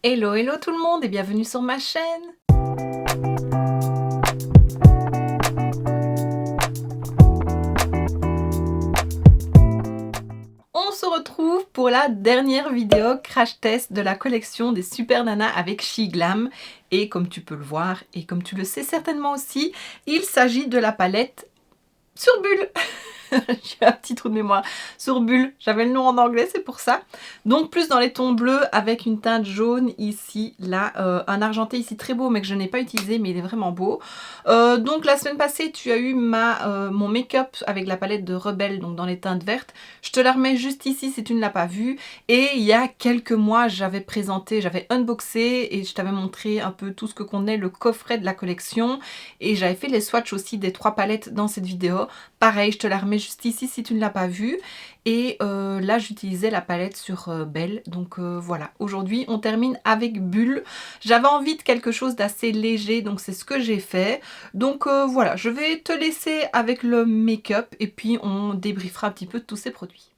Hello, hello tout le monde et bienvenue sur ma chaîne. On se retrouve pour la dernière vidéo crash test de la collection des Super Nana avec SheGlam. Et comme tu peux le voir et comme tu le sais certainement aussi, il s'agit de la palette sur bulle. J'ai un petit trou de mémoire sur bulle, j'avais le nom en anglais, c'est pour ça. Donc plus dans les tons bleus avec une teinte jaune ici, là, un argenté ici très beau mais que je n'ai pas utilisé, mais il est vraiment beau. Donc la semaine passée tu as eu mon make-up avec la palette de Rebelle, donc dans les teintes vertes. Je te la remets juste ici si tu ne l'as pas vue. Et il y a quelques mois j'avais présenté, j'avais unboxé et je t'avais montré un peu tout ce que contenait le coffret de la collection. Et j'avais fait les swatchs aussi des 3 palettes dans cette vidéo. Pareil, je te la remets juste ici si tu ne l'as pas vue. Et là j'utilisais la palette sur Belle. Donc voilà, aujourd'hui on termine avec Bulle. J'avais envie de quelque chose d'assez léger, donc c'est ce que j'ai fait. Donc voilà, je vais te laisser avec le make-up et puis on débriefera un petit peu de tous ces produits.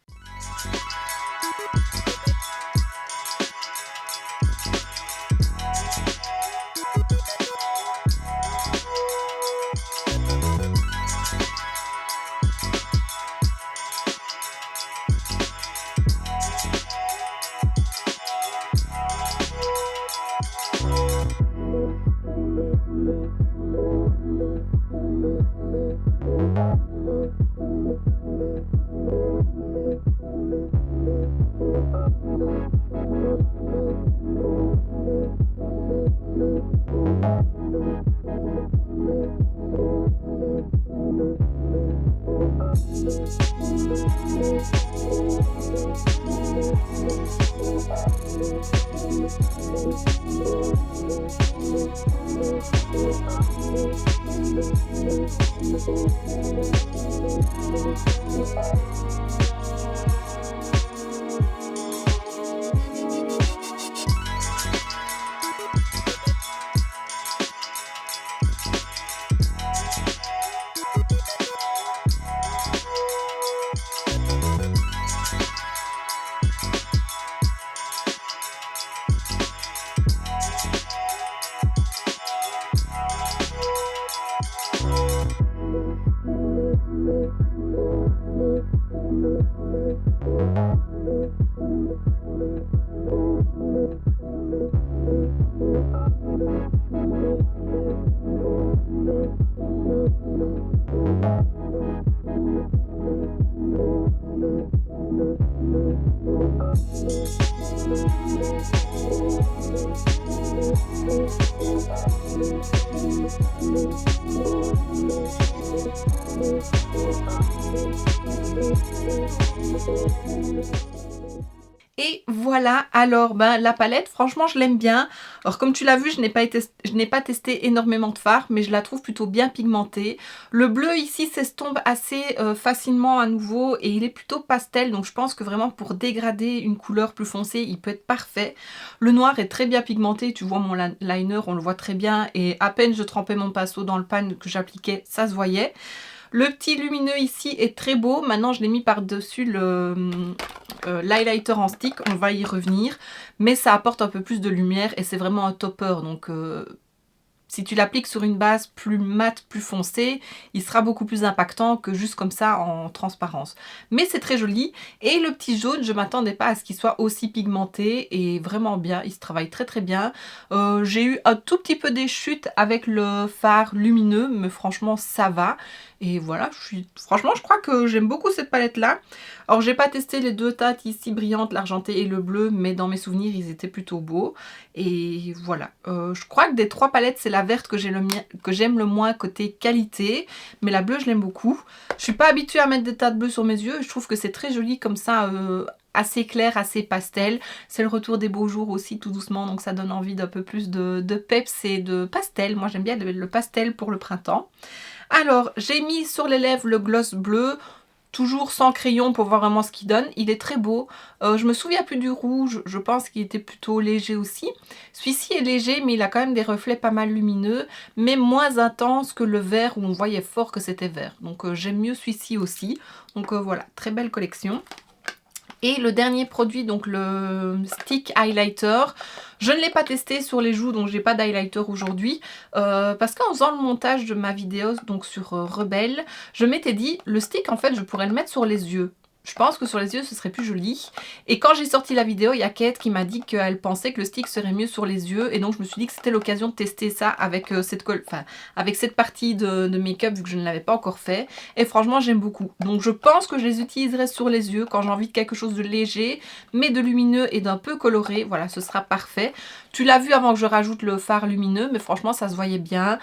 Et voilà, alors la palette, franchement je l'aime bien. Alors comme tu l'as vu, je n'ai pas testé énormément de fards, mais je la trouve plutôt bien pigmentée. Le bleu ici s'estompe assez facilement à nouveau et il est plutôt pastel, donc je pense que vraiment pour dégrader une couleur plus foncée, il peut être parfait. Le noir est très bien pigmenté, tu vois mon liner, on le voit très bien, et à peine je trempais mon pinceau dans le pan que j'appliquais, ça se voyait. Le petit lumineux ici est très beau. Maintenant, je l'ai mis par-dessus l'highlighter en stick. On va y revenir. Mais ça apporte un peu plus de lumière et c'est vraiment un topper. Donc, si tu l'appliques sur une base plus mate, plus foncée, il sera beaucoup plus impactant que juste comme ça en transparence. Mais c'est très joli. Et le petit jaune, je ne m'attendais pas à ce qu'il soit aussi pigmenté et vraiment bien. Il se travaille très très bien. J'ai eu un tout petit peu des chutes avec le fard lumineux, mais franchement ça va. Et voilà, franchement je crois que j'aime beaucoup cette palette là. Alors j'ai pas testé les deux teintes ici brillantes, l'argenté et le bleu, mais dans mes souvenirs ils étaient plutôt beaux. Et voilà, je crois que des 3 palettes c'est la verte que j'aime le moins côté qualité, mais la bleue je l'aime beaucoup. Je suis pas habituée à mettre des teintes bleues sur mes yeux, je trouve que c'est très joli comme ça, assez clair, assez pastel. C'est le retour des beaux jours aussi tout doucement, donc ça donne envie d'un peu plus de peps et de pastel. Moi j'aime bien le pastel pour le printemps. Alors j'ai mis sur les lèvres le gloss bleu. Toujours sans crayon pour voir vraiment ce qu'il donne. Il est très beau. Je me souviens plus du rouge. Je pense qu'il était plutôt léger aussi. Celui-ci est léger mais il a quand même des reflets pas mal lumineux. Mais moins intenses que le vert où on voyait fort que c'était vert. Donc j'aime mieux celui-ci aussi. Donc voilà, très belle collection. Et le dernier produit, donc le stick highlighter, je ne l'ai pas testé sur les joues, donc j'ai pas d'highlighter aujourd'hui, parce qu'en faisant le montage de ma vidéo donc sur Rebelle, je m'étais dit, le stick en fait je pourrais le mettre sur les yeux. Je pense que sur les yeux ce serait plus joli. Et quand j'ai sorti la vidéo, il y a Kate qui m'a dit qu'elle pensait que le stick serait mieux sur les yeux. Et donc je me suis dit que c'était l'occasion de tester ça avec cette partie de make-up vu que je ne l'avais pas encore fait. Et franchement j'aime beaucoup. Donc je pense que je les utiliserai sur les yeux quand j'ai envie de quelque chose de léger, mais de lumineux et d'un peu coloré. Voilà, ce sera parfait. Tu l'as vu avant que je rajoute le fard lumineux, mais franchement ça se voyait bien.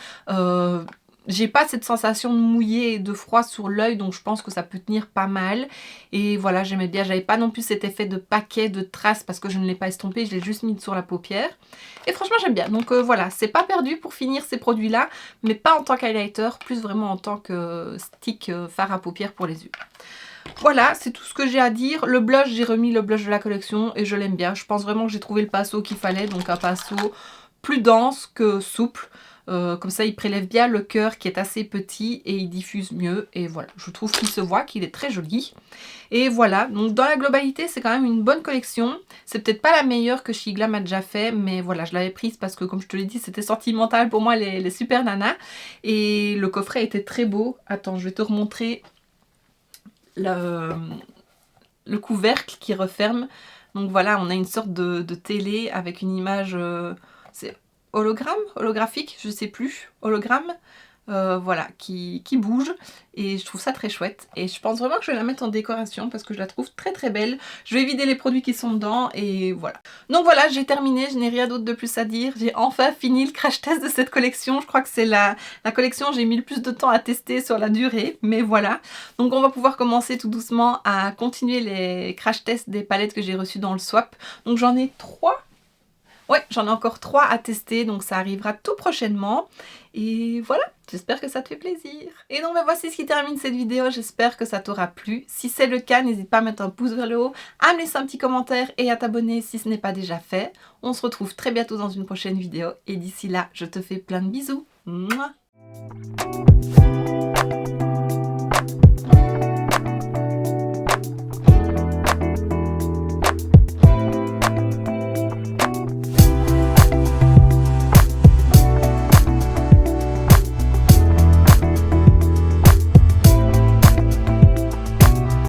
J'ai pas cette sensation de mouillé et de froid sur l'œil, donc je pense que ça peut tenir pas mal. Et voilà, j'aimais bien. J'avais pas non plus cet effet de paquet, de traces, parce que je ne l'ai pas estompé, je l'ai juste mis sur la paupière. Et franchement, j'aime bien. Donc voilà, c'est pas perdu pour finir ces produits-là, mais pas en tant qu'highlighter, plus vraiment en tant que stick fard à paupières pour les yeux. Voilà, c'est tout ce que j'ai à dire. Le blush, j'ai remis le blush de la collection et je l'aime bien. Je pense vraiment que j'ai trouvé le pinceau qu'il fallait, donc un pinceau plus dense que souple. Comme ça il prélève bien le cœur qui est assez petit et il diffuse mieux. Et voilà, je trouve qu'il se voit, qu'il est très joli. Et voilà, donc dans la globalité c'est quand même une bonne collection. C'est peut-être pas la meilleure que Shigla m'a déjà fait, mais voilà, je l'avais prise parce que comme je te l'ai dit c'était sentimental pour moi les Super Nana. Et le coffret était très beau. Attends, je vais te remontrer le couvercle qui referme. Donc voilà, on a une sorte de télé avec une image... c'est hologramme, holographique, je sais plus, hologramme, voilà, qui bouge et je trouve ça très chouette et je pense vraiment que je vais la mettre en décoration parce que je la trouve très très belle. Je vais vider les produits qui sont dedans et voilà. Donc voilà, j'ai terminé, je n'ai rien d'autre de plus à dire. J'ai enfin fini le crash test de cette collection. Je crois que c'est la collection j'ai mis le plus de temps à tester sur la durée, mais voilà. Donc on va pouvoir commencer tout doucement à continuer les crash tests des palettes que j'ai reçues dans le swap. Donc j'en ai 3. Ouais, j'en ai encore 3 à tester, donc ça arrivera tout prochainement. Et voilà, j'espère que ça te fait plaisir. Et donc voici ce qui termine cette vidéo, j'espère que ça t'aura plu. Si c'est le cas, n'hésite pas à mettre un pouce vers le haut, à me laisser un petit commentaire et à t'abonner si ce n'est pas déjà fait. On se retrouve très bientôt dans une prochaine vidéo et d'ici là, je te fais plein de bisous. Mouah.